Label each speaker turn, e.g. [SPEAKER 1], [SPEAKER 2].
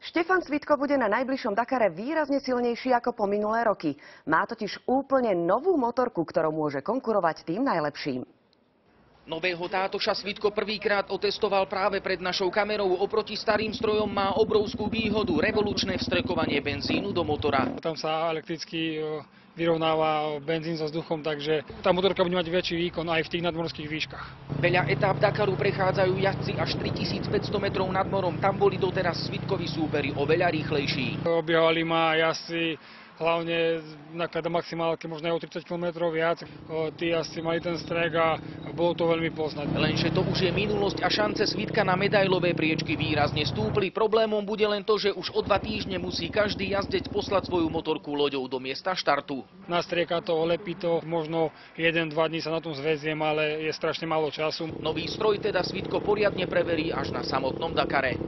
[SPEAKER 1] Štefan Svitko bude na najbližšom Dakare výrazne silnejší ako po minulé roky. Má totiž úplne novú motorku, ktorou môže konkurovať tým najlepším.
[SPEAKER 2] Nového tátoša Svitko prvýkrát otestoval práve pred našou kamerou. Oproti starým strojom má obrovskú výhodu, revolučné vstrekovanie benzínu do motora.
[SPEAKER 3] Tam sa elektricky vyrovnáva benzín so vzduchom, takže tá motorka bude mať väčší výkon aj v tých nadmorských výškach.
[SPEAKER 2] Veľa etáp Dakaru prechádzajú jazdci až 3500 metrov nad morom. Tam boli doteraz Svitkovi súperi oveľa rýchlejší.
[SPEAKER 3] Obiehali ma jazdci hlavne na maximálke možno aj o 30 km viac. Tí asi mali ten strek a bolo to veľmi poznať.
[SPEAKER 2] Lenže to už je minulosť a šance Svitka na medailové priečky výrazne stúpli. Problémom bude len to, že už o 2 týždne musí každý jazdec poslať svoju motorku loďou do miesta štartu.
[SPEAKER 3] Nastrieka to, lepí to, možno 1-2 dní sa na tom zväziem, ale je strašne málo času.
[SPEAKER 2] Nový stroj teda Svitko poriadne preverí až na samotnom Dakare.